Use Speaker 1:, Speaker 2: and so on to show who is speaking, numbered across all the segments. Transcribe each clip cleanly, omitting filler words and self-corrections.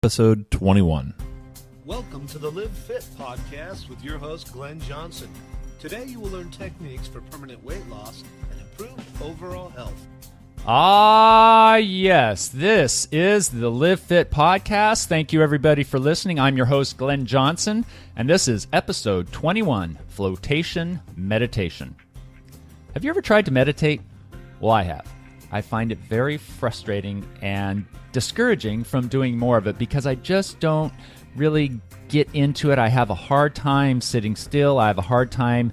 Speaker 1: Episode 21.
Speaker 2: Welcome to the Live Fit podcast with your host, Glenn Johnson. Today you will learn techniques for permanent weight loss and improved overall health.
Speaker 3: Yes, this is the Live Fit podcast. Thank you, everybody, for listening. I'm your host, Glenn Johnson, and this is episode 21, Floatation Meditation. Have you ever tried to meditate? Well, I have. I find it very frustrating and discouraging from doing more of it because I just don't really get into it. I have a hard time sitting still. I have a hard time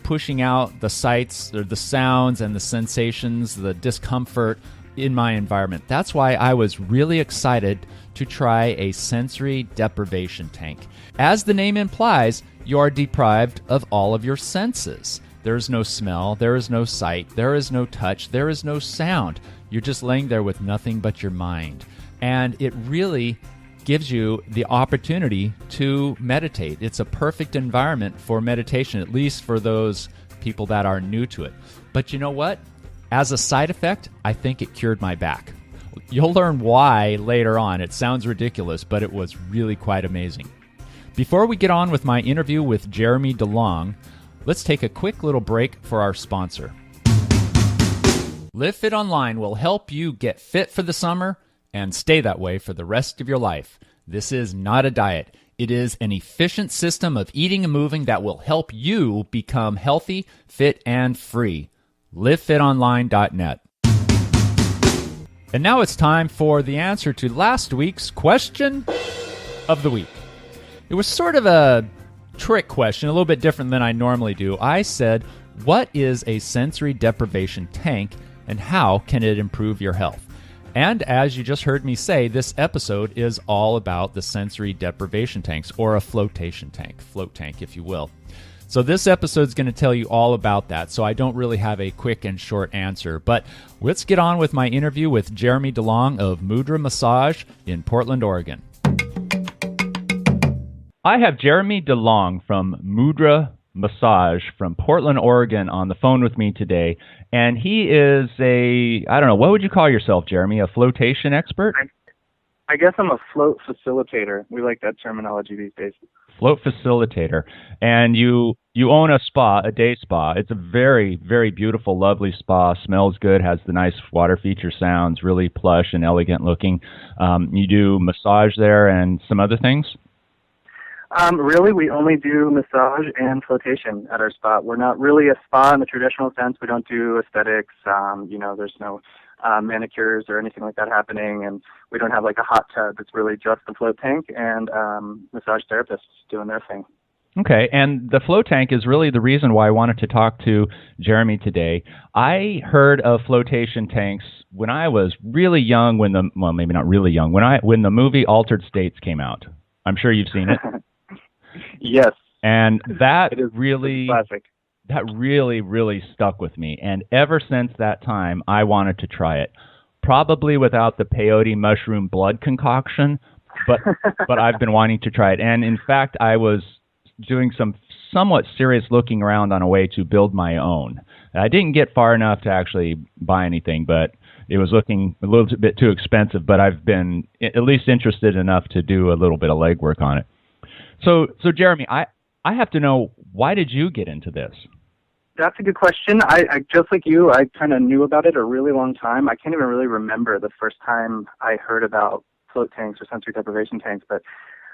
Speaker 3: pushing out the sights or the sounds and the sensations, the discomfort in my environment. That's why I was really excited to try a sensory deprivation tank. As the name implies, you are deprived of all of your senses. There is no smell, there is no sight, there is no touch, there is no sound. You're just laying there with nothing but your mind. And it really gives you the opportunity to meditate. It's a perfect environment for meditation, at least for those people that are new to it. But you know what? As a side effect, I think it cured my back. You'll learn why later on. It sounds ridiculous, but it was really quite amazing. Before we get on with my interview with Jeremy DeLong, let's take a quick little break for our sponsor. Live Fit Online will help you get fit for the summer and stay that way for the rest of your life. This is not a diet. It is an efficient system of eating and moving that will help you become healthy, fit, and free. LiveFitOnline.net. And now it's time for the answer to last week's question of the week. It was sort of a trick question, a little bit different than I normally do. I said, what is a sensory deprivation tank and how can it improve your health? And as you just heard me say, this episode is all about the sensory deprivation tanks, or a flotation tank, float tank, if you will. So this episode is going to tell you all about that, so I don't really have a quick and short answer. But let's get on with my interview with Jeremy DeLong of Mudra Massage in Portland, Oregon. I have Jeremy DeLong from Mudra Massage from Portland, Oregon on the phone with me today. And he is what would you call yourself, Jeremy? A flotation expert?
Speaker 4: I guess I'm a float facilitator. We like that terminology these days.
Speaker 3: Float facilitator. And you own a spa, a day spa. It's a very, very beautiful, lovely spa. Smells good, has the nice water feature sounds, really plush and elegant looking. You do massage there and some other things?
Speaker 4: Really, we only do massage and flotation at our spa. We're not really a spa in the traditional sense. We don't do aesthetics. There's no manicures or anything like that happening, and we don't have like a hot tub. It's really just the float tank and massage therapists doing their thing.
Speaker 3: Okay, and the float tank is really the reason why I wanted to talk to Jeremy today. I heard of flotation tanks when I was really young, maybe not really young, when the movie Altered States came out. I'm sure you've seen it.
Speaker 4: Yes.
Speaker 3: And that
Speaker 4: really classic.
Speaker 3: That really, really stuck with me. And ever since that time, I wanted to try it. Probably without the peyote mushroom blood concoction, but I've been wanting to try it. And in fact, I was doing some somewhat serious looking around on a way to build my own. I didn't get far enough to actually buy anything, but it was looking a little bit too expensive. But I've been at least interested enough to do a little bit of legwork on it. So Jeremy, I have to know, why did you get into this?
Speaker 4: That's a good question. I just like you, I kind of knew about it a really long time. I can't even really remember the first time I heard about float tanks or sensory deprivation tanks, but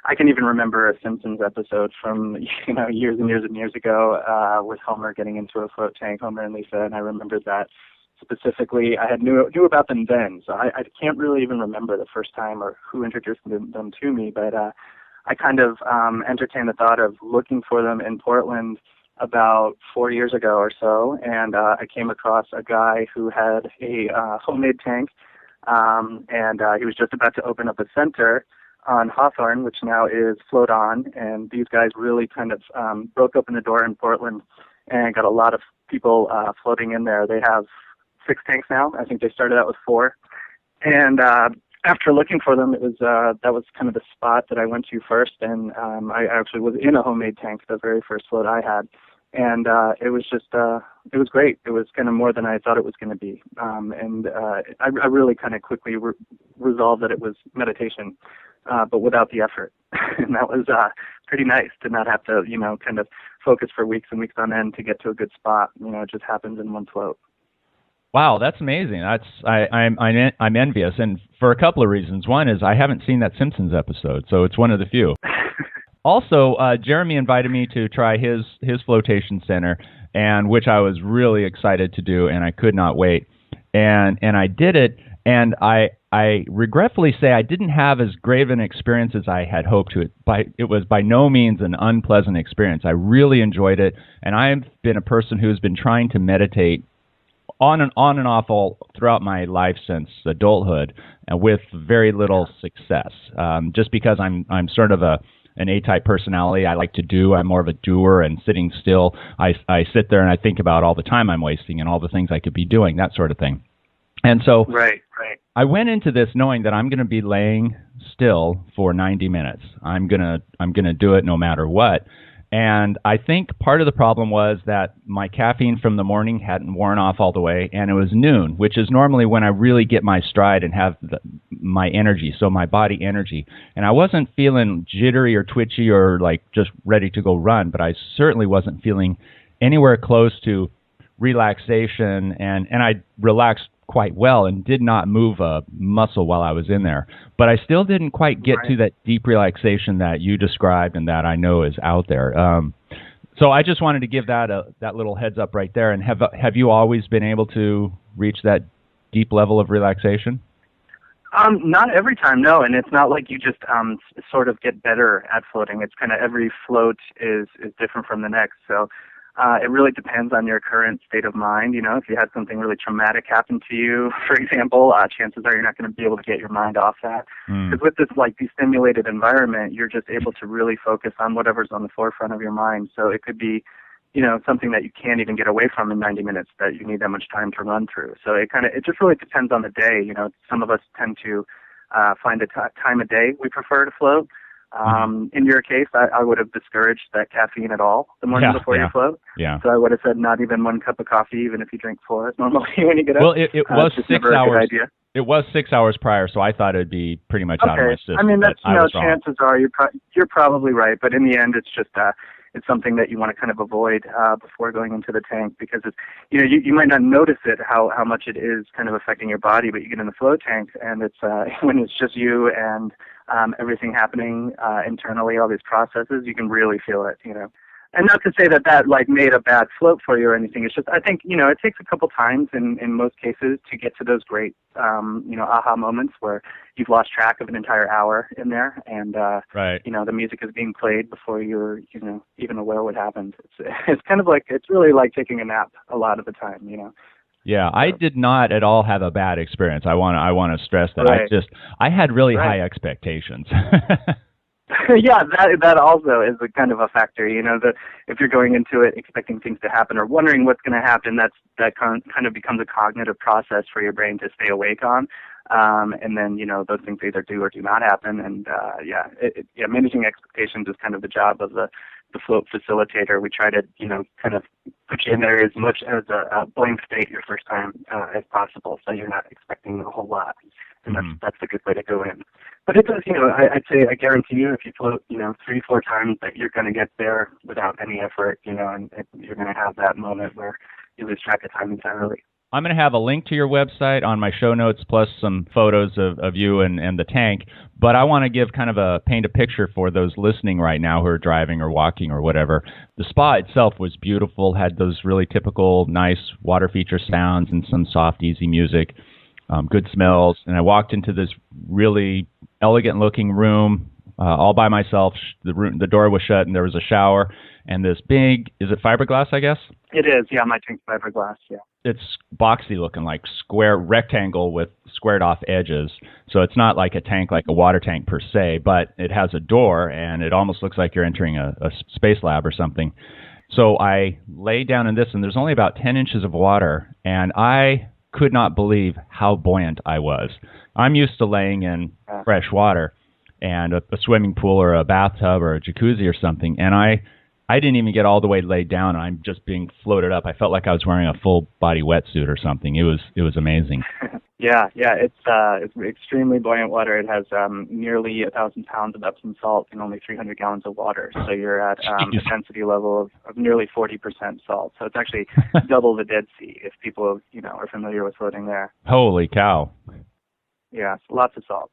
Speaker 4: I can even remember a Simpsons episode from years and years and years ago with Homer getting into a float tank, Homer and Lisa, and I remember that specifically. I knew about them then, so I can't really even remember the first time or who introduced them to me, but I kind of entertained the thought of looking for them in Portland about 4 years ago or so, and I came across a guy who had a homemade tank, and he was just about to open up a center on Hawthorne, which now is Float On, and these guys really kind of broke open the door in Portland and got a lot of people floating in there. They have 6 tanks now. I think they started out with 4, and after looking for them, it was that was kind of the spot that I went to first, and I actually was in a homemade tank, the very first float I had, and it was just it was great. It was kind of more than I thought it was going to be, and I really kind of quickly resolved that it was meditation. but without the effort. And that was pretty nice to not have to, kind of focus for weeks and weeks on end to get to a good spot. It just happens in one float.
Speaker 3: Wow, that's amazing. I'm envious, and for a couple of reasons. One is I haven't seen that Simpsons episode, so it's one of the few. Also, Jeremy invited me to try his flotation center, and which I was really excited to do, and I could not wait. And I did it, and I regretfully say I didn't have as grave an experience as I had hoped to. It was by no means an unpleasant experience. I really enjoyed it, and I've been a person who's been trying to meditate on and off all throughout my life since adulthood, with very little success. Just because I'm sort of an A-type personality. I like to do. I'm more of a doer, and sitting still, I sit there and I think about all the time I'm wasting and all the things I could be doing, that sort of thing. And so
Speaker 4: right.
Speaker 3: I went into this knowing that I'm going to be laying still for 90 minutes. I'm gonna do it no matter what. And I think part of the problem was that my caffeine from the morning hadn't worn off all the way, and it was noon, which is normally when I really get my stride and have my energy, so my body energy. And I wasn't feeling jittery or twitchy or like just ready to go run, but I certainly wasn't feeling anywhere close to relaxation, and I relaxed quite well and did not move a muscle while I was in there. But I still didn't quite get to that deep relaxation that you described and that I know is out there. So I just wanted to give that little heads up right there. And have you always been able to reach that deep level of relaxation?
Speaker 4: Not every time, no. And it's not like you just sort of get better at floating. It's kind of every float is different from the next. So it really depends on your current state of mind. If you had something really traumatic happen to you, for example, chances are you're not going to be able to get your mind off that. Because with this destimulated environment, you're just able to really focus on whatever's on the forefront of your mind. So it could be, something that you can't even get away from in 90 minutes that you need that much time to run through. So it just really depends on the day. Some of us tend to find a time of day we prefer to float. In your case, I would have discouraged that caffeine at all the morning before you float.
Speaker 3: Yeah.
Speaker 4: So I would have said not even one cup of coffee, even if you drink 4 normally when you get up.
Speaker 3: Well, it was 6 hours.
Speaker 4: It
Speaker 3: was 6 hours prior, so I thought it'd be pretty much out of my system.
Speaker 4: I mean, that's chances are you're probably right, but in the end, it's just it's something that you want to kind of avoid before going into the tank, because it's you might not notice it how much it is kind of affecting your body, but you get in the float tank and it's when it's just you and everything happening internally, all these processes, you can really feel it, And not to say that made a bad float for you or anything. It's just, I think, it takes a couple times in most cases to get to those great, aha moments where you've lost track of an entire hour in there, and the music is being played before you're, even aware what happened. It's kind of it's really like taking a nap a lot of the time,
Speaker 3: Yeah, I did not at all have a bad experience. I want to stress that.
Speaker 4: Right.
Speaker 3: I had really high expectations.
Speaker 4: Yeah, that also is a kind of a factor. That if you're going into it expecting things to happen or wondering what's going to happen, that kind of becomes a cognitive process for your brain to stay awake on. And then those things either do or do not happen. And managing expectations is kind of the job of the float facilitator. We try to kind of put you in there as much as a blank state your first time as possible, so you're not expecting a whole lot. And that's a good way to go in. But it does, I'd say, I guarantee you, if you float, 3-4 times, that you're going to get there without any effort, and you're going to have that moment where you lose track of time entirely.
Speaker 3: I'm going to have a link to your website on my show notes, plus some photos of you and the tank. But I want to paint a picture for those listening right now who are driving or walking or whatever. The spa itself was beautiful, had those really typical nice water feature sounds and some soft, easy music. Good smells, and I walked into this really elegant-looking room all by myself. The door was shut, and there was a shower, and this big, is it fiberglass, I guess?
Speaker 4: It is, yeah, my tank's fiberglass, yeah.
Speaker 3: It's boxy-looking, like square rectangle with squared-off edges, so it's not like a tank, like a water tank per se, but it has a door, and it almost looks like you're entering a space lab or something. So I lay down in this, and there's only about 10 inches of water, and I could not believe how buoyant I was. I'm used to laying in fresh water and a swimming pool or a bathtub or a jacuzzi or something, and I I didn't even get all the way laid down. I'm just being floated up. I felt like I was wearing a full body wetsuit or something. It was amazing.
Speaker 4: Yeah, it's extremely buoyant water. It has nearly 1,000 pounds of Epsom salt in only 300 gallons of water. So you're at a density level of nearly 40% salt. So it's actually double the Dead Sea if people are familiar with floating there.
Speaker 3: Holy cow!
Speaker 4: Yeah, lots of salt.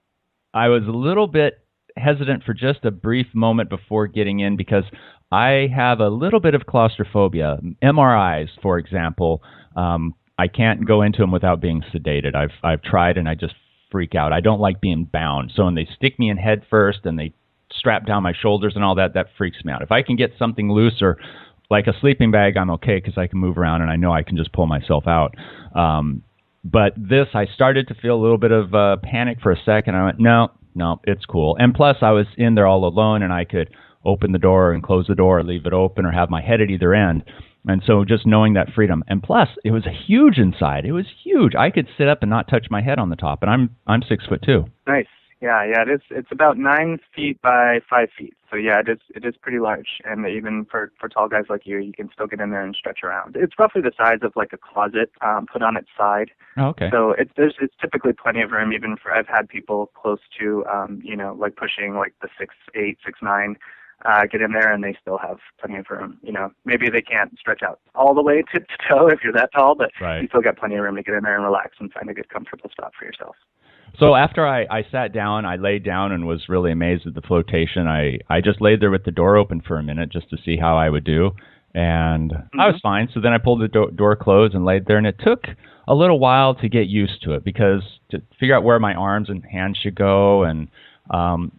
Speaker 3: I was a little bit hesitant for just a brief moment before getting in because I have a little bit of claustrophobia. MRIs, for example, I can't go into them without being sedated. I've tried and I just freak out. I don't like being bound. So when they stick me in head first and they strap down my shoulders and all that, that freaks me out. If I can get something looser, like a sleeping bag, I'm okay because I can move around and I know I can just pull myself out. But this, I started to feel a little bit of panic for a second. I went, no, it's cool. And plus, I was in there all alone, and I could open the door and close the door, or leave it open, or have my head at either end. And so just knowing that freedom. And plus, it was huge inside. It was huge. I could sit up and not touch my head on the top, and I'm 6'2".
Speaker 4: Nice. Yeah, it's about 9 feet by 5 feet. So yeah, it is pretty large, and even for tall guys like you can still get in there and stretch around. It's roughly the size of like a closet put on its side.
Speaker 3: Oh, okay.
Speaker 4: So it's typically plenty of room. Even for I've had people close to like pushing like the 6'8", 6'9", get in there and they still have plenty of room. Maybe they can't stretch out all the way to toe if you're that tall, but
Speaker 3: right.
Speaker 4: You still got plenty of room to get in there and relax and find a good comfortable spot for yourself.
Speaker 3: So after I sat down, I laid down and was really amazed at the flotation. I just laid there with the door open for a minute just to see how I would do, and I was fine. So then I pulled the door closed and laid there, and it took a little while to get used to it because to figure out where my arms and hands should go, and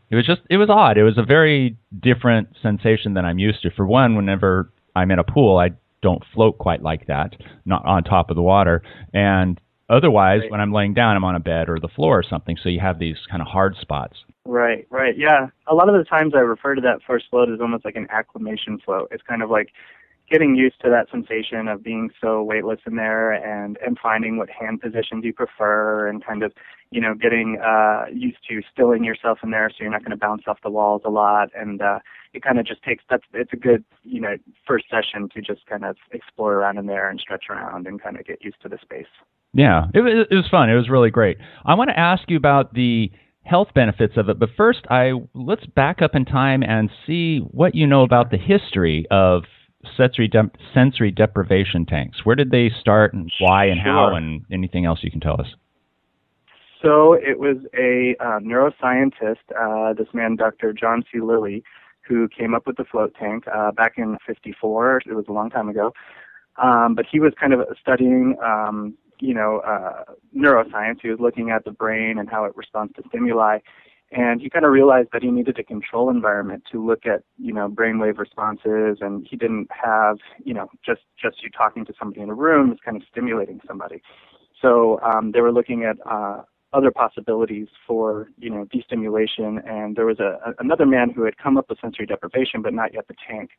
Speaker 3: it was odd. It was a very different sensation than I'm used to. For one, whenever I'm in a pool, I don't float quite like that, not on top of the water, and otherwise, right. When I'm laying down, I'm on a bed or the floor or something, so you have these kind of hard spots.
Speaker 4: Right, yeah. A lot of the times I refer to that first float as almost like an acclimation float. It's kind of like getting used to that sensation of being so weightless in there and finding what hand positions you prefer and kind of, getting used to stilling yourself in there so you're not going to bounce off the walls a lot. And it kind of just it's a good, first session to just kind of explore around in there and stretch around and kind of get used to the space.
Speaker 3: Yeah, it was fun. It was really great. I want to ask you about the health benefits of it, but first, let's back up in time and see what you know about the history of sensory deprivation tanks. Where did they start, and why, and how, and anything else you can tell us?
Speaker 4: So it was a neuroscientist, this man, Dr. John C. Lilly, who came up with the float tank back in '54. It was a long time ago, but he was kind of studying neuroscience. He was looking at the brain and how it responds to stimuli. And he kind of realized that he needed a control environment to look at, brainwave responses. And he didn't have, just you talking to somebody in a room is kind of stimulating somebody. So they were looking at other possibilities for, destimulation. And there was another man who had come up with sensory deprivation, but not yet the tank.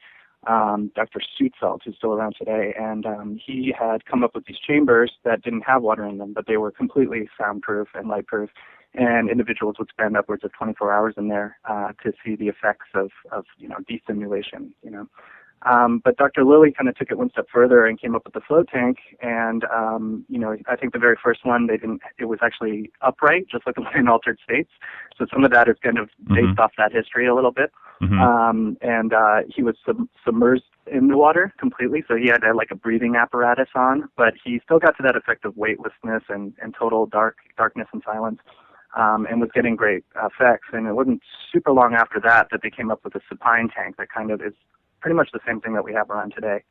Speaker 4: Dr. Suitfeld, who's still around today, and he had come up with these chambers that didn't have water in them, but they were completely soundproof and lightproof, and individuals would spend upwards of 24 hours in there to see the effects of destimulation. But Dr. Lilly kind of took it one step further and came up with the float tank, and I think the very first one it was actually upright, just like the one in Altered States. So some of that is kind of based off that history a little bit. And he was submerged in the water completely, so he had like a breathing apparatus on, but he still got to that effect of weightlessness and total darkness and silence, and was getting great effects. And it wasn't super long after that they came up with a supine tank that kind of is pretty much the same thing that we have around today.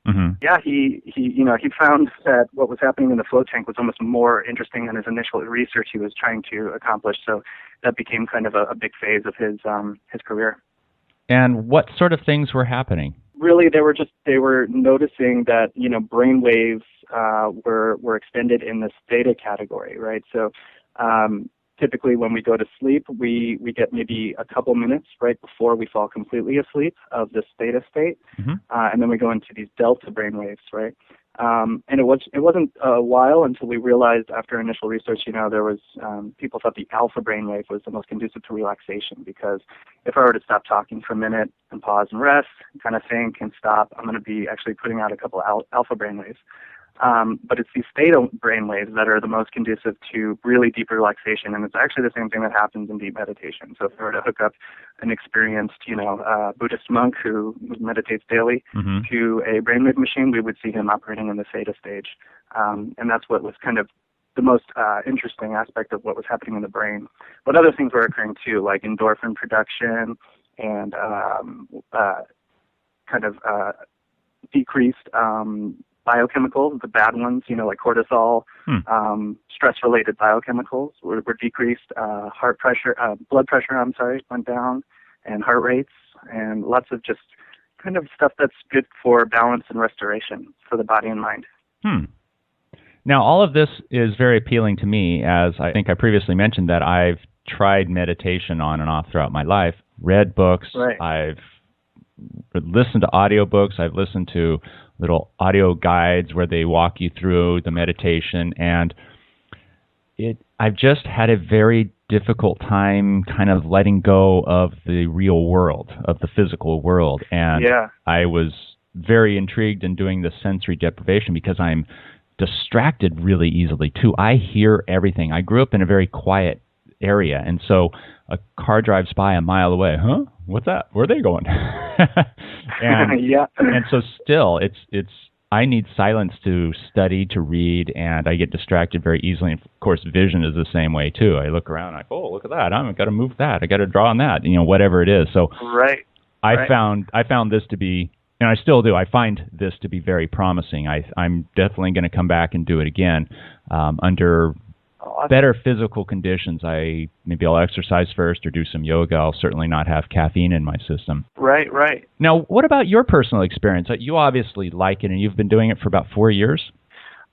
Speaker 4: Yeah, he found that what was happening in the float tank was almost more interesting than his initial research he was trying to accomplish. So that became kind of a big phase of his career. And what sort of things were happening? Really, they were noticing that brain waves were extended in this theta category, right? So typically when we go to sleep, we get maybe a couple minutes right before we fall completely asleep of this theta state, and then we go into these delta brain waves, right? And it wasn't a while until we realized after initial research, there was people thought the alpha brainwave was the most conducive to relaxation, because if I were to stop talking for a minute and pause and rest, kind of think and stop, I'm going to be actually putting out a couple of alpha brainwaves. But it's these theta brainwaves that are the most conducive to really deep relaxation, and it's actually the same thing that happens in deep meditation. So if I were to hook up an experienced, Buddhist monk who meditates daily to a brainwave machine, we would see him operating in the theta stage, and that's what was kind of the most interesting aspect of what was happening in the brain. But other things were occurring too, like endorphin production and decreased biochemicals, the bad ones, like cortisol, stress-related biochemicals were decreased. Blood pressure, went down, and heart rates, and lots of just kind of stuff that's good for balance and restoration for the body and mind.
Speaker 3: Now, all of this is very appealing to me, as I think I previously mentioned that I've tried meditation on and off throughout my life, read books,
Speaker 4: right.
Speaker 3: I've listened to audiobooks, I've listened to little audio guides where they walk you through the meditation, and I've just had a very difficult time kind of letting go of the real world, of the physical world, and I was very intrigued in doing the sensory deprivation because I'm distracted really easily too. I hear everything. I grew up in a very quiet area, and so a car drives by a mile away. Huh? What's that? Where are they going? And and so still, it's I need silence to study, to read, and I get distracted very easily. And of course, vision is the same way too. I look around, like, oh, look at that! I've got to move that. I got to draw on that. Whatever it is. So I found this to be, and I still do. I find this to be very promising. I'm definitely going to come back and do it again under better physical conditions. Maybe I'll exercise first or do some yoga. I'll certainly not have caffeine in my system.
Speaker 4: Right.
Speaker 3: Now, what about your personal experience? You obviously like it, and you've been doing it for about 4 years.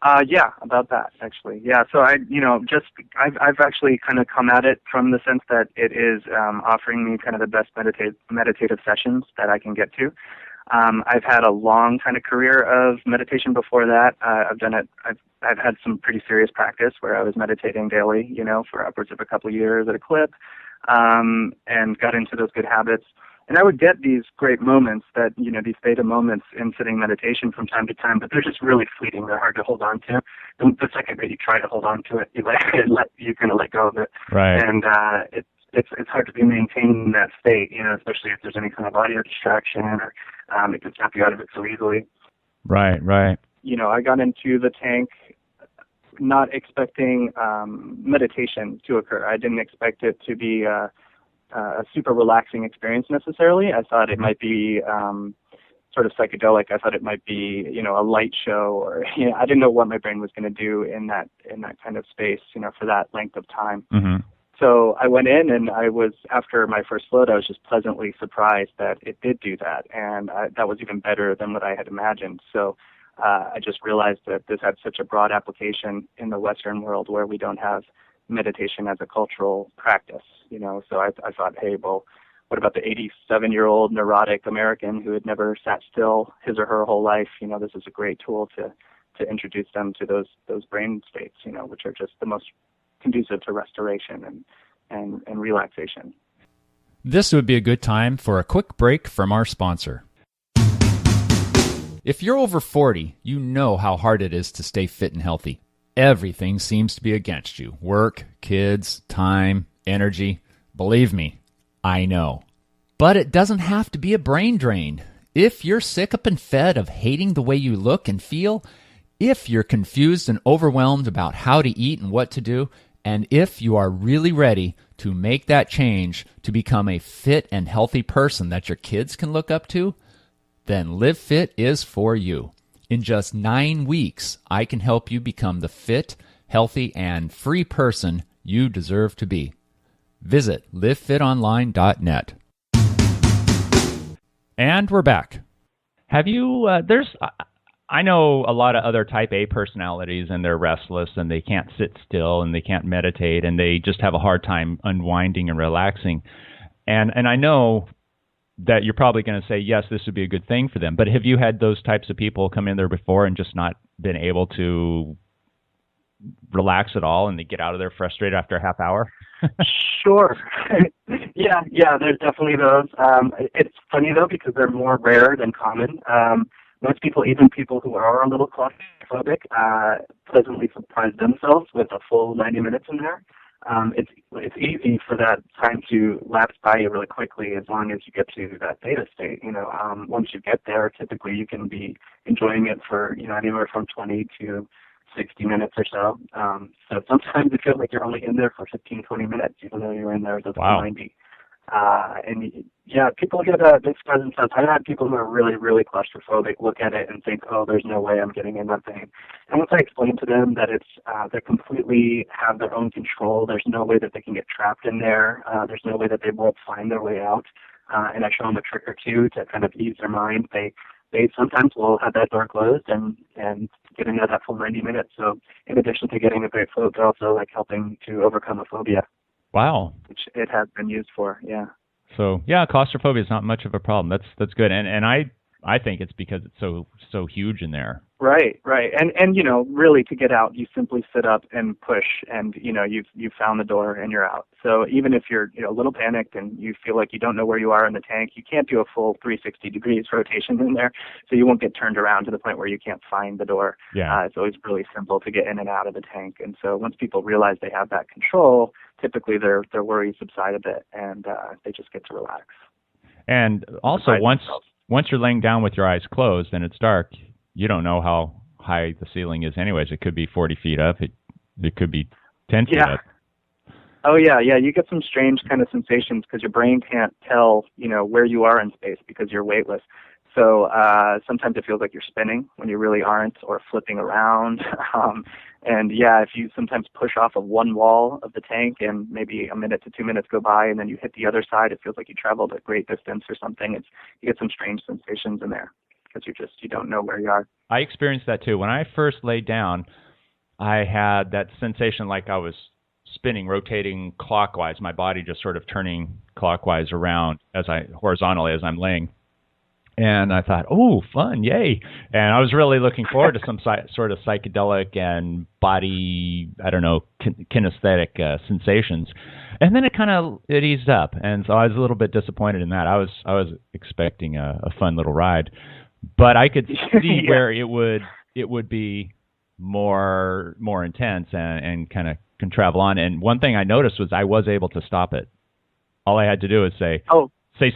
Speaker 4: About that actually. Yeah. So I've actually kind of come at it from the sense that it is offering me kind of the best meditative sessions that I can get to. I've had a long kind of career of meditation before that. I've done it. I've had some pretty serious practice where I was meditating daily, for upwards of a couple of years at a clip, and got into those good habits. And I would get these great moments these theta moments in sitting meditation from time to time, but they're just really fleeting. They're hard to hold on to. The second that you try to hold on to it, you kind of let go of it.
Speaker 3: Right. And
Speaker 4: it's hard to be maintained in that state, especially if there's any kind of audio distraction or it can snap you out of it so easily.
Speaker 3: Right.
Speaker 4: I got into the tank not expecting meditation to occur. I didn't expect it to be a super relaxing experience necessarily. I thought it might be sort of psychedelic. I thought it might be, a light show, or I didn't know what my brain was going to do in that kind of space, for that length of time.
Speaker 3: Mm-hmm.
Speaker 4: So I went in, and after my first float, I was just pleasantly surprised that it did do that, and that was even better than what I had imagined. So I just realized that this had such a broad application in the Western world where we don't have meditation as a cultural practice, So I thought, hey, well, what about the 87-year-old neurotic American who had never sat still his or her whole life? This is a great tool to introduce them to those brain states, which are just the most conducive to restoration and relaxation.
Speaker 3: This would be a good time for a quick break from our sponsor. If you're over 40, you know how hard it is to stay fit and healthy. Everything seems to be against you. Work, kids, time, energy. Believe me, I know. But it doesn't have to be a brain drain. If you're sick up and fed of hating the way you look and feel, if you're confused and overwhelmed about how to eat and what to do, and if you are really ready to make that change to become a fit and healthy person that your kids can look up to, then Live Fit is for you. In just 9 weeks, I can help you become the fit, healthy, and free person you deserve to be. Visit livefitonline.net. And we're back. Have you, I know a lot of other type A personalities, and they're restless and they can't sit still and they can't meditate and they just have a hard time unwinding and relaxing. And I know that you're probably going to say, yes, this would be a good thing for them. But have you had those types of people come in there before and just not been able to relax at all, and they get out of there frustrated after a half hour?
Speaker 4: Sure. Yeah, there's definitely those. It's funny, though, because they're more rare than common. Most people, even people who are a little claustrophobic, pleasantly surprise themselves with a full 90 minutes in there. It's easy for that time to lapse by you really quickly as long as you get to that theta state. Once you get there, typically you can be enjoying it for anywhere from 20 to 60 minutes or so. So sometimes it feels like you're only in there for 15, 20 minutes, even though you're in there the full 90. And yeah, people get big surprise themselves. I've had people who are really, really claustrophobic look at it and think, oh, there's no way I'm getting in that thing. And once I explain to them that it's they completely have their own control, there's no way that they can get trapped in there, there's no way that they won't find their way out, and I show them a trick or two to kind of ease their mind, they sometimes will have that door closed and get into that full 90 minutes. So in addition to getting a great float, they're also like helping to overcome a phobia.
Speaker 3: Wow.
Speaker 4: Which it has been used for, yeah.
Speaker 3: So yeah, claustrophobia is not much of a problem. That's good. And I think it's because it's so huge in there.
Speaker 4: Right. And really to get out, you simply sit up and push, and you've found the door and you're out. So even if you're a little panicked and you feel like you don't know where you are in the tank, you can't do a full 360 degrees rotation in there, so you won't get turned around to the point where you can't find the door.
Speaker 3: Yeah.
Speaker 4: It's always really simple to get in and out of the tank. And so once people realize they have that control, typically their worries subside a bit, and they just get to relax.
Speaker 3: And also once you're laying down with your eyes closed and it's dark, you don't know how high the ceiling is anyways. It could be 40 feet up. It could be 10 feet up.
Speaker 4: Oh, yeah. You get some strange kind of sensations because your brain can't tell, where you are in space because you're weightless. So sometimes it feels like you're spinning when you really aren't, or flipping around. And yeah, if you sometimes push off of one wall of the tank and maybe a minute to 2 minutes go by and then you hit the other side, it feels like you traveled a great distance or something. You get some strange sensations in there because you don't know where you are.
Speaker 3: I experienced that too. When I first laid down, I had that sensation like I was spinning, rotating clockwise, my body just sort of turning clockwise around horizontally as I'm laying. And I thought, oh, fun, yay. And I was really looking forward to some sort of psychedelic and body, kinesthetic sensations. And then it eased up. And so I was a little bit disappointed in that. I was expecting a fun little ride. But I could see where it would be more intense and kind of can travel on. And one thing I noticed was I was able to stop it. All I had to do is say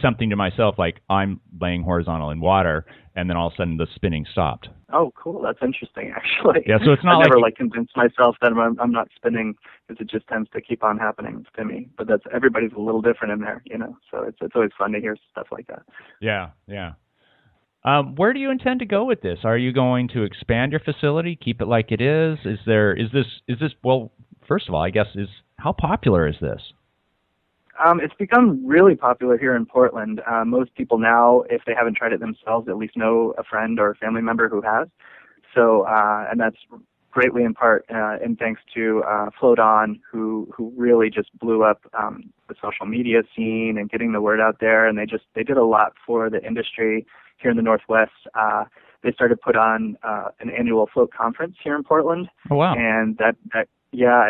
Speaker 3: something to myself like, I'm laying horizontal in water, and then all of a sudden the spinning stopped.
Speaker 4: Oh, cool. That's interesting, actually.
Speaker 3: Yeah, so it's not
Speaker 4: I've never convinced myself that I'm not spinning, because it just tends to keep on happening to me. But everybody's a little different in there, so it's always fun to hear stuff like that.
Speaker 3: Yeah. Where do you intend to go with this? Are you going to expand your facility, keep it like it is? Is this well, first of all, I guess, how popular is this?
Speaker 4: It's become really popular here in Portland. Most people now, if they haven't tried it themselves, at least know a friend or a family member who has. So, and that's greatly in part in thanks to Float On, who really just blew up the social media scene and getting the word out there. And they did a lot for the industry here in the Northwest. They started put on an annual float conference here in Portland.
Speaker 3: Oh, wow.
Speaker 4: And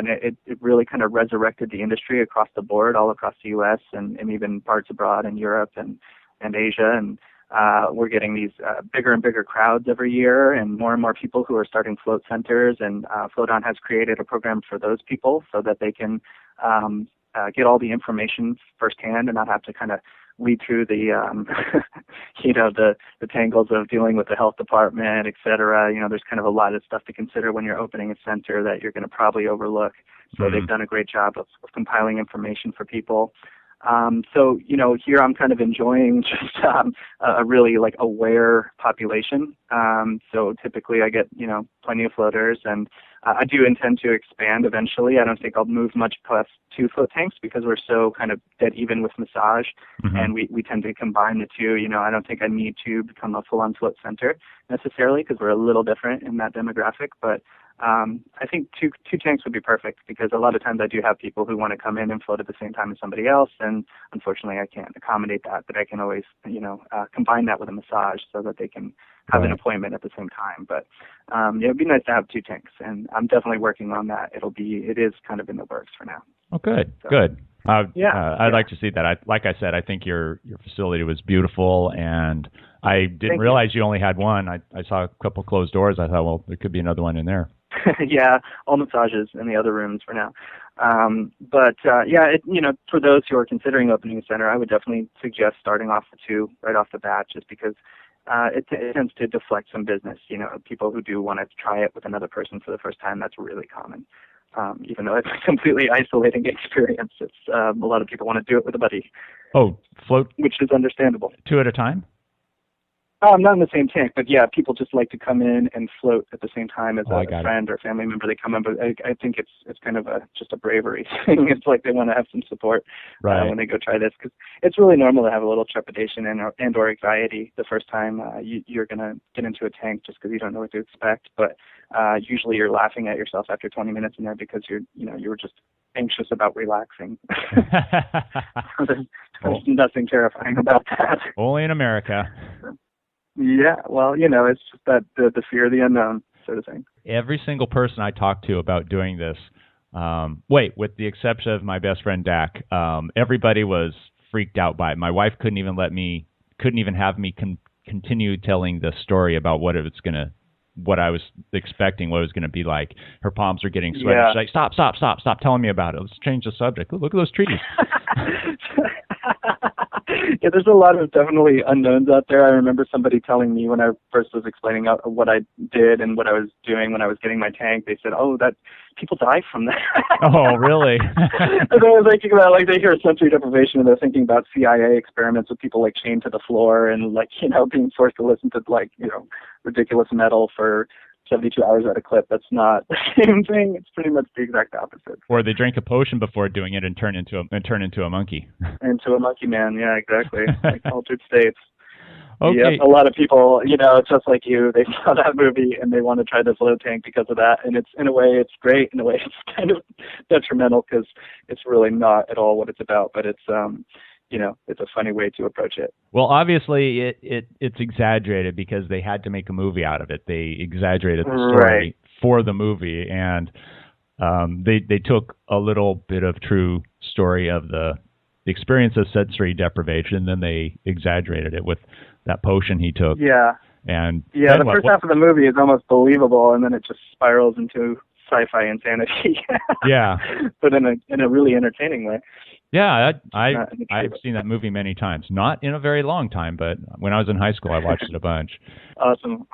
Speaker 4: it really kind of resurrected the industry across the board, all across the U.S. and even parts abroad in Europe and Asia. And we're getting these bigger and bigger crowds every year, and more people who are starting float centers. And Float On has created a program for those people so that they can get all the information firsthand and not have to kind of weed through the the tangles of dealing with the health department, et cetera. There's kind of a lot of stuff to consider when you're opening a center that you're going to probably overlook. So they've done a great job of compiling information for people. So here I'm kind of enjoying just a really aware population. So typically I get plenty of floaters, and I do intend to expand eventually. I don't think I'll move much past 2 float tanks because we're so kind of dead even with massage, and we tend to combine the two. I don't think I need to become a full-on float center necessarily because we're a little different in that demographic, but I think two tanks would be perfect, because a lot of times I do have people who want to come in and float at the same time as somebody else, and unfortunately I can't accommodate that. But I can always, combine that with a massage so that they can have an appointment at the same time. But it'd be nice to have two tanks, and I'm definitely working on that. It is kind of in the works for now.
Speaker 3: Oh, good,
Speaker 4: so,
Speaker 3: good. I'd like
Speaker 4: yeah.
Speaker 3: to see that. Like I said, I think your facility was beautiful, and I didn't realize you only had one. I saw a couple closed doors. I thought, well, there could be another one in there.
Speaker 4: Yeah, all massages in the other rooms for now. For those who are considering opening a center, I would definitely suggest starting off with two right off the bat, just because it tends to deflect some business. People who do want to try it with another person for the first time, that's really common. Even though it's a completely isolating experience, it's a lot of people want to do it with a buddy.
Speaker 3: Oh, float,
Speaker 4: which is understandable.
Speaker 3: Two at a time?
Speaker 4: Not in the same tank, but yeah, people just like to come in and float at the same time as a friend or family member. They come in, but I think it's kind of just a bravery thing. It's like they want to have some support when they go try this, because it's really normal to have a little trepidation and or anxiety the first time you're going to get into a tank, just because you don't know what to expect. But usually you're laughing at yourself after 20 minutes in there, because you were just anxious about relaxing. There's nothing terrifying about that.
Speaker 3: Only in America.
Speaker 4: Yeah, well, it's just that the fear of the unknown sort of thing.
Speaker 3: Every single person I talked to about doing this, with the exception of my best friend Dak, everybody was freaked out by it. My wife couldn't even have me continue telling the story about what I was expecting, what it was going to be like. Her palms are getting sweaty.
Speaker 4: Yeah.
Speaker 3: She's like, stop telling me about it. Let's change the subject. Look at those trees.
Speaker 4: Yeah, there's a lot of definitely unknowns out there. I remember somebody telling me when I first was explaining what I did and what I was doing when I was getting my tank, they said, "Oh, that people die from that."
Speaker 3: Oh, really?
Speaker 4: And I was thinking about, they hear sensory deprivation and they're thinking about CIA experiments with people chained to the floor and being forced to listen to ridiculous metal for 72 hours at a clip. That's not the same thing. It's pretty much the exact opposite.
Speaker 3: Or they drink a potion before doing it and turn into a monkey.
Speaker 4: Into a monkey man, yeah, exactly. Like altered states.
Speaker 3: Okay.
Speaker 4: Yep, a lot of people, just like you, they saw that movie and they want to try the float tank because of that. And in a way it's great. In a way it's kind of detrimental, because it's really not at all what it's about. But it's it's a funny way to approach it.
Speaker 3: Well, obviously it's exaggerated because they had to make a movie out of it. They exaggerated the story for the movie, and they took a little bit of true story of the experience of sensory deprivation, and then they exaggerated it with that potion he took.
Speaker 4: Yeah.
Speaker 3: And
Speaker 4: yeah, the first half of the movie is almost believable, and then it just spirals into sci-fi insanity.
Speaker 3: Yeah.
Speaker 4: But in a really entertaining way.
Speaker 3: Yeah, I've seen that movie many times. Not in a very long time, but when I was in high school, I watched it a bunch.
Speaker 4: Awesome.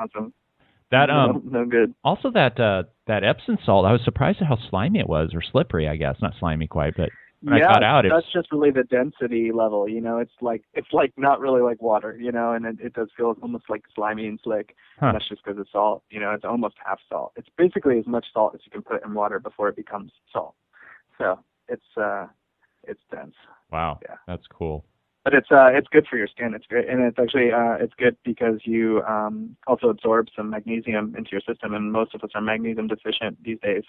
Speaker 3: That
Speaker 4: no good.
Speaker 3: Also, that Epsom salt, I was surprised at how slimy it was, or slippery, I guess. Not slimy quite, but when I got out,
Speaker 4: that's just really the density level. It's like not really like water, and it does feel almost like slimy and slick. And that's just because of salt. It's almost half salt. It's basically as much salt as you can put in water before it becomes salt. So it's dense.
Speaker 3: Wow.
Speaker 4: Yeah.
Speaker 3: That's cool.
Speaker 4: But it's good for your skin. It's great, and it's actually it's good because you also absorb some magnesium into your system, and most of us are magnesium deficient these days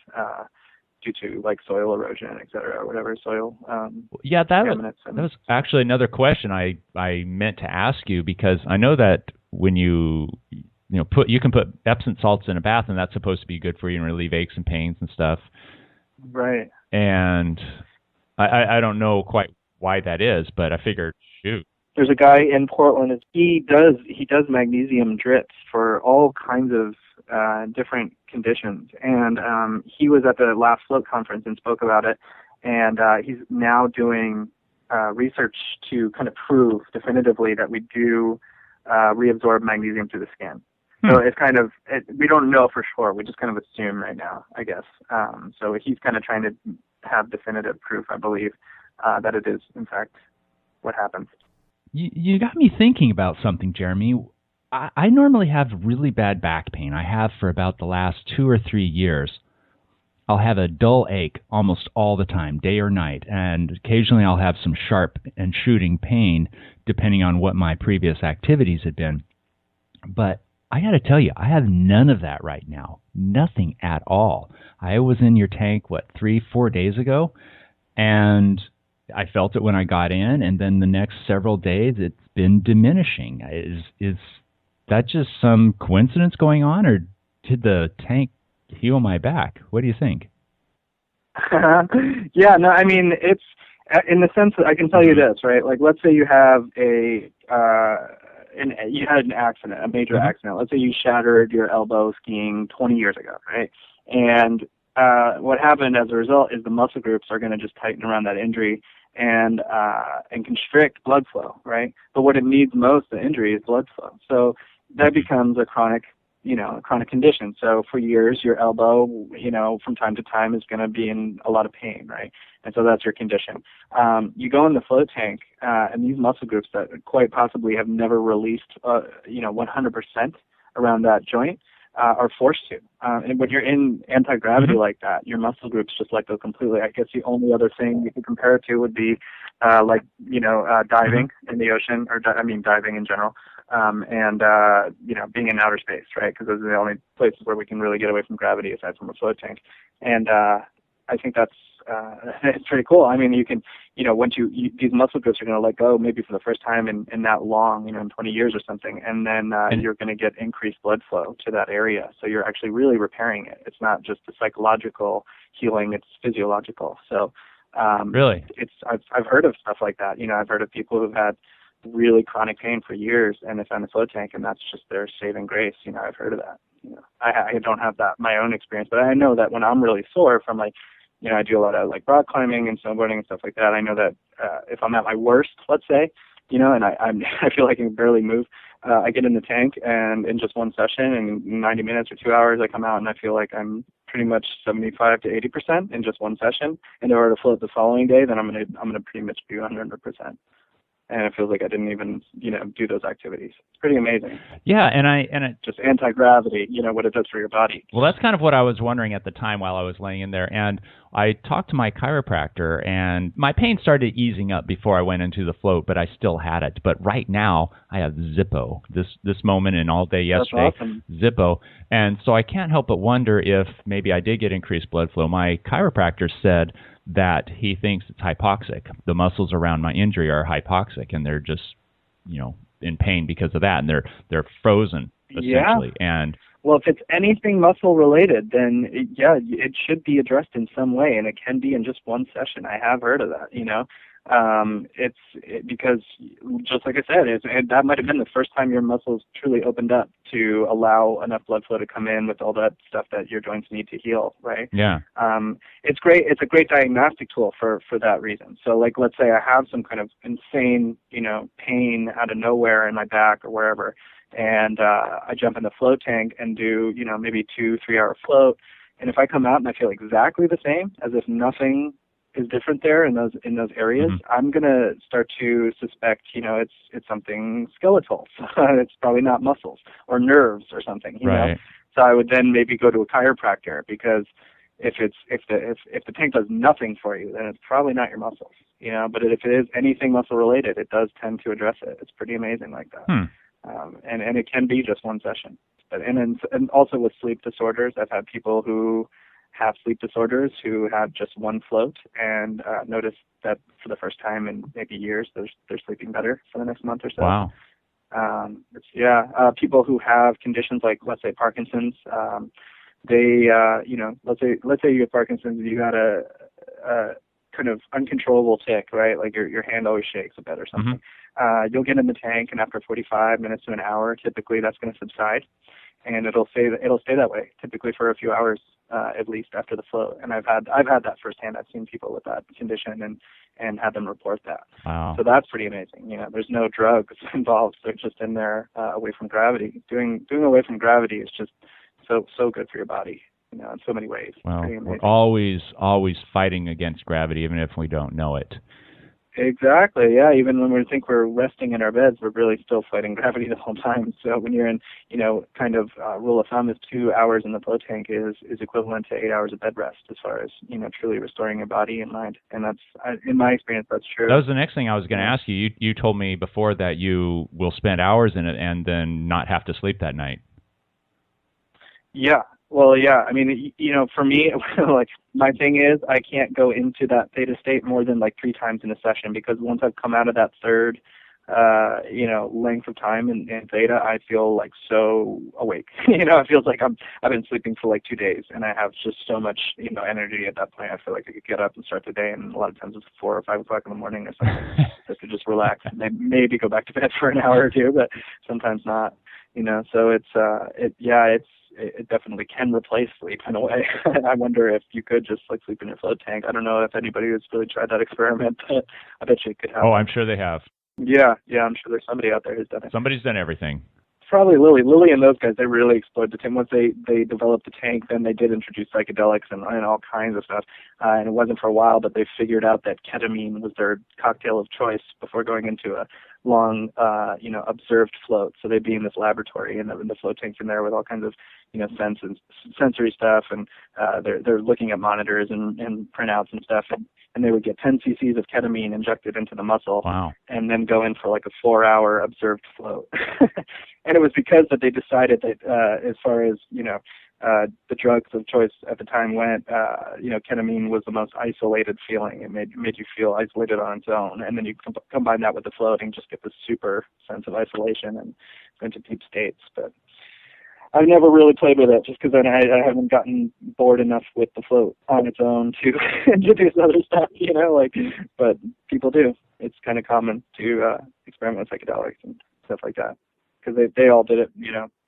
Speaker 4: due to soil erosion, et cetera, or whatever soil.
Speaker 3: That was actually another question I meant to ask you, because I know that when you can put Epsom salts in a bath, and that's supposed to be good for you and relieve aches and pains and stuff.
Speaker 4: Right.
Speaker 3: And I don't know quite why that is, but I figured, shoot.
Speaker 4: There's a guy in Portland. He does magnesium drips for all kinds of different conditions, and he was at the last float conference and spoke about it. And he's now doing research to kind of prove definitively that we do reabsorb magnesium through the skin. So it's we don't know for sure. We just kind of assume right now, I guess. So he's kind of trying to have definitive proof, I believe, that it is, in fact, what happens.
Speaker 3: You got me thinking about something, Jeremy. I normally have really bad back pain. I have for about the last 2 or 3 years. I'll have a dull ache almost all the time, day or night, and occasionally I'll have some sharp and shooting pain, depending on what my previous activities had been. But I got to tell you, I have none of that right now. Nothing at all. I was in your tank, 3-4 days ago, and I felt it when I got in, and then the next several days it's been diminishing. Is that just some coincidence going on, or did the tank heal my back? What do you think?
Speaker 4: Yeah, no, I mean, it's in the sense that I can tell you this, right? Like, let's say you have you had an accident, a major accident. Let's say you shattered your elbow skiing 20 years ago, right? And what happened as a result is the muscle groups are going to just tighten around that injury and constrict blood flow, right? But what it needs most, the injury, is blood flow. So that becomes a chronic condition. So for years, your elbow, from time to time is going to be in a lot of pain, right? And so that's your condition. You go in the float tank, and these muscle groups that quite possibly have never released, 100% around that joint, are forced to. And when you're in anti-gravity like that, your muscle groups just let go completely. I guess the only other thing you could compare it to would be diving in the ocean, or diving in general, and being in outer space, right? Because those are the only places where we can really get away from gravity aside from a float tank. And I think that's it's pretty cool. I mean, you can, once these muscle groups are going to let go maybe for the first time in that long, in 20 years or something, and then you're going to get increased blood flow to that area. So you're actually really repairing it. It's not just a psychological healing; it's physiological. So
Speaker 3: really,
Speaker 4: I've heard of stuff like that. I've heard of people who've had really chronic pain for years, and they found a float tank, and that's just their saving grace. I've heard of that. I don't have that my own experience, but I know that when I'm really sore from I do a lot of rock climbing and snowboarding and stuff like that. I know that if I'm at my worst, let's say, and I feel like I can barely move, I get in the tank, and in just one session, in 90 minutes or 2 hours, I come out and I feel like I'm pretty much 75 to 80% in just one session. And in order to float the following day, then I'm gonna pretty much be 100%. And it feels like I didn't even, do those activities. It's pretty amazing.
Speaker 3: Yeah, and
Speaker 4: just anti-gravity, what it does for your body.
Speaker 3: Well, that's kind of what I was wondering at the time while I was laying in there. And I talked to my chiropractor, and my pain started easing up before I went into the float, but I still had it. But right now, I have Zippo. This moment and all day yesterday,
Speaker 4: that's awesome.
Speaker 3: Zippo. And so I can't help but wonder if maybe I did get increased blood flow. My chiropractor said that he thinks it's hypoxic. The muscles around my injury are hypoxic, and they're just, in pain because of that, and they're frozen essentially.
Speaker 4: Yeah. And well, if it's anything muscle related, then it should be addressed in some way, and it can be in just one session. I have heard of that. Because just like I said, that might have been the first time your muscles truly opened up to allow enough blood flow to come in with all that stuff that your joints need to heal, right?
Speaker 3: Yeah.
Speaker 4: It's great. It's a great diagnostic tool for that reason. So let's say I have some kind of insane, pain out of nowhere in my back or wherever, and I jump in the float tank and do, maybe 2-3 hour float. And if I come out and I feel exactly the same, as if nothing is different there in those areas, I'm gonna start to suspect, it's something skeletal. It's probably not muscles or nerves or something, you know. So I would then maybe go to a chiropractor, because if the tank does nothing for you, then it's probably not your muscles, But if it is anything muscle related, it does tend to address it. It's pretty amazing like that. And it can be just one session. And also with sleep disorders, I've had people who have sleep disorders who have just one float and notice that for the first time in maybe years, they're sleeping better for the next month or so.
Speaker 3: Wow.
Speaker 4: People who have conditions like, let's say, Parkinson's, they, let's say you have Parkinson's, you got a kind of uncontrollable tic, right? Like your hand always shakes a bit or something. You'll get in the tank, and after 45 minutes to an hour, typically that's going to subside, and it'll stay that way, typically for a few hours at least after the float. And I've had that firsthand. I've seen people with that condition and had them report that.
Speaker 3: Wow.
Speaker 4: So that's pretty amazing. There's no drugs involved. They're just in there away from gravity. Doing away from gravity is just so good for your body, in so many ways.
Speaker 3: Well, we're always fighting against gravity, even if we don't know it.
Speaker 4: Exactly, yeah. Even when we think we're resting in our beds, we're really still fighting gravity the whole time. So when you're in, kind of rule of thumb is 2 hours in the float tank is equivalent to 8 hours of bed rest, as far as, truly restoring your body and mind. And that's, in my experience, that's true.
Speaker 3: That was the next thing I was going to ask you. You told me before that you will spend hours in it and then not have to sleep that night.
Speaker 4: Yeah. Well, yeah. I mean, for me, like my thing is I can't go into that theta state more than like 3 times in a session, because once I've come out of that third, length of time in theta, I feel like so awake. It feels like I've been sleeping for like 2 days, and I have just so much, energy at that point. I feel like I could get up and start the day, and a lot of times it's 4 or 5 o'clock in the morning or something, just to just relax and maybe go back to bed for an hour or two, but sometimes not. So it definitely can replace sleep in a way. I wonder if you could just like sleep in your float tank. I don't know if anybody has really tried that experiment, but I bet you it could happen.
Speaker 3: Oh, I'm sure they have.
Speaker 4: Yeah, I'm sure there's somebody out there who's done it.
Speaker 3: Somebody's done everything.
Speaker 4: Probably Lily and those guys, they really explored the tank. Once they developed the tank, then they did introduce psychedelics and all kinds of stuff. And it wasn't for a while, but they figured out that ketamine was their cocktail of choice before going into a long, observed float. So they'd be in this laboratory, and the float tank's in there with all kinds of, sensory stuff, and they're looking at monitors and printouts and stuff, and they would get 10 cc's of ketamine injected into the muscle.
Speaker 3: Wow.
Speaker 4: And then go in for like a 4-hour observed float. And it was because that they decided that as far as, the drugs of choice at the time went, ketamine was the most isolated feeling. It made you feel isolated on its own. And then you combine that with the float and just get this super sense of isolation and go into deep states. But I've never really played with it, just because then I haven't gotten bored enough with the float on its own to introduce other stuff, but people do. It's kind of common to experiment with psychedelics and stuff like that, because they all did it,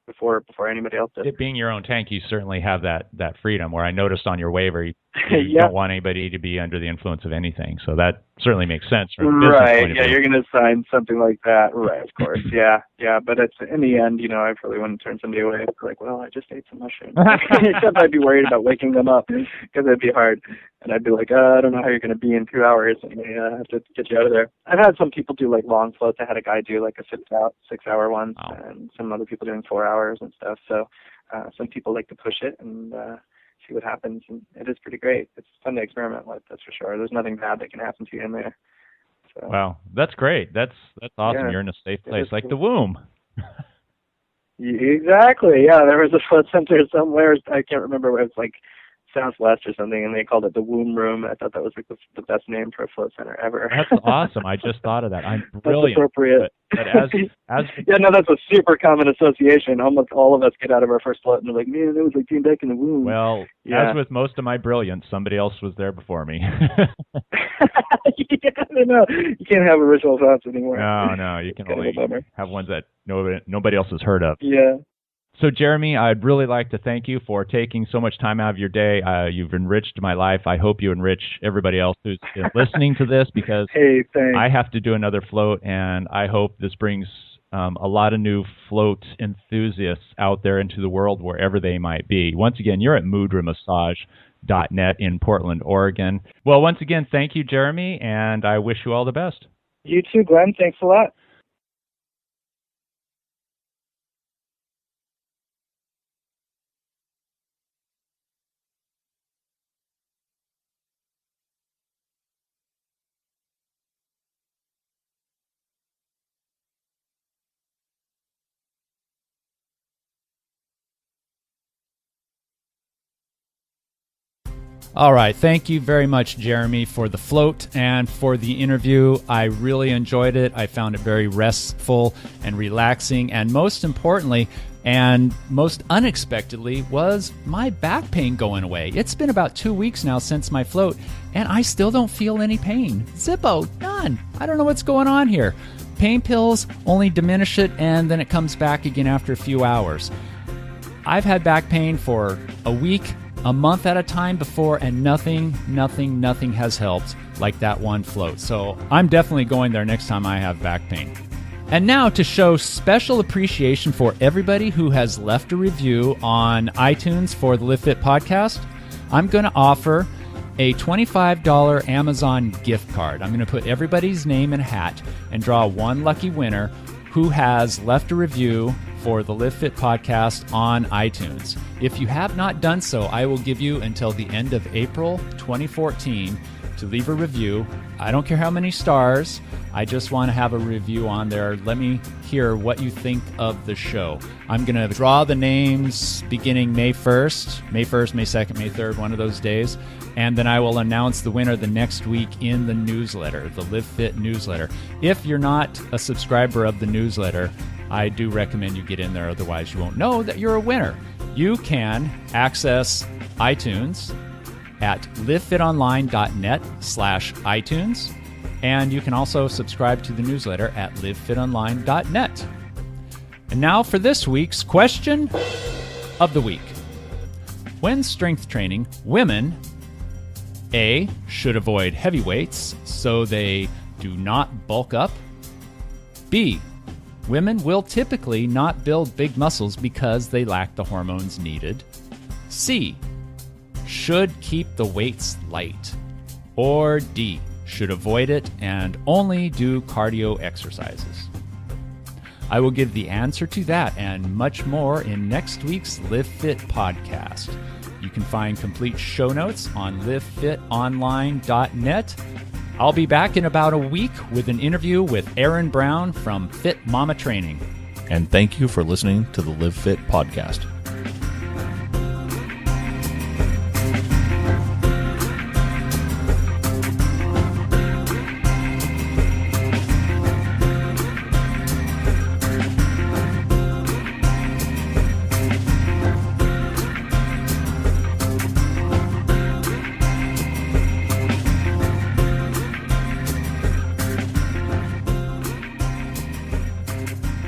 Speaker 4: before anybody else did.
Speaker 3: It being your own tank, you certainly have that freedom, where I noticed on your waiver, you
Speaker 4: yeah.
Speaker 3: don't want anybody to be under the influence of anything. So that certainly makes sense from a business
Speaker 4: right.
Speaker 3: point of view.
Speaker 4: Yeah, you're going to sign something like that. Right, of course. Yeah. But it's in the end, I probably wouldn't turn somebody away. It's like, well, I just ate some mushrooms. Except I'd be worried about waking them up, because it'd be hard. And I'd be like, I don't know how you're going to be in 2 hours. And I have to get you out of there. I've had some people do like long floats. I had a guy do like a 6-hour one,
Speaker 3: Wow.
Speaker 4: and some other people doing 4 hours and stuff. So some people like to push it and see what happens, and it is pretty great. It's fun to experiment with, that's for sure. There's nothing bad that can happen to you in there. So,
Speaker 3: wow, that's great. That's awesome.
Speaker 4: Yeah,
Speaker 3: You're in a safe place, like the womb.
Speaker 4: Exactly. Yeah, there was a float center somewhere. I can't remember. It was like Southwest or something, and they called it the Womb Room. I thought that was like the best name for a float center ever.
Speaker 3: That's awesome. I just thought of that. I'm brilliant.
Speaker 4: That's appropriate.
Speaker 3: But as
Speaker 4: yeah, no, that's a super common association. Almost all of us get out of our first float and they're like, man, it was like being back in the womb.
Speaker 3: Well,
Speaker 4: yeah.
Speaker 3: As with most of my brilliance, somebody else was there before me.
Speaker 4: Yeah, no, you can't have original thoughts anymore.
Speaker 3: No, you can only have ones that nobody else has heard of.
Speaker 4: Yeah.
Speaker 3: So, Jeremy, I'd really like to thank you for taking so much time out of your day. You've enriched my life. I hope you enrich everybody else who's listening to this, because
Speaker 4: hey, thanks.
Speaker 3: I have to do another float, and I hope this brings a lot of new float enthusiasts out there into the world, wherever they might be. Once again, you're at mudramassage.net in Portland, Oregon. Well, once again, thank you, Jeremy, and I wish you all the best.
Speaker 4: You too, Glenn. Thanks a lot.
Speaker 3: All right. Thank you very much, Jeremy, for the float and for the interview. I really enjoyed it. I found it very restful and relaxing. And most importantly, and most unexpectedly, was my back pain going away. It's been about 2 weeks now since my float, and I still don't feel any pain. Zippo, none. I don't know what's going on here. Pain pills only diminish it, and then it comes back again after a few hours. I've had back pain for a week, a month at a time before, and nothing has helped like that one float. So I'm definitely going there next time I have back pain. And now, to show special appreciation for everybody who has left a review on iTunes for the Live Fit podcast, I'm going to offer a $25 Amazon gift card. I'm going to put everybody's name in a hat and draw one lucky winner who has left a review for the Live Fit podcast on iTunes. If you have not done so, I will give you until the end of April 2014 to leave a review. I don't care how many stars. I just want to have a review on there. Let me hear what you think of the show. I'm going to draw the names beginning May 1st, May 2nd, May 3rd, one of those days. And then I will announce the winner the next week in the newsletter, the Live Fit newsletter. If you're not a subscriber of the newsletter, I do recommend you get in there. Otherwise, you won't know that you're a winner. You can access iTunes at livefitonline.net/iTunes. And you can also subscribe to the newsletter at livefitonline.net. And now for this week's question of the week. When strength training, women A, should avoid heavy weights so they do not bulk up. B, women will typically not build big muscles because they lack the hormones needed. C, should keep the weights light. Or D, should avoid it and only do cardio exercises. I will give the answer to that and much more in next week's Live Fit podcast. You can find complete show notes on livefitonline.net. I'll be back in about a week with an interview with Erin Brown from Fit Mama Training.
Speaker 1: And thank you for listening to the Live Fit podcast.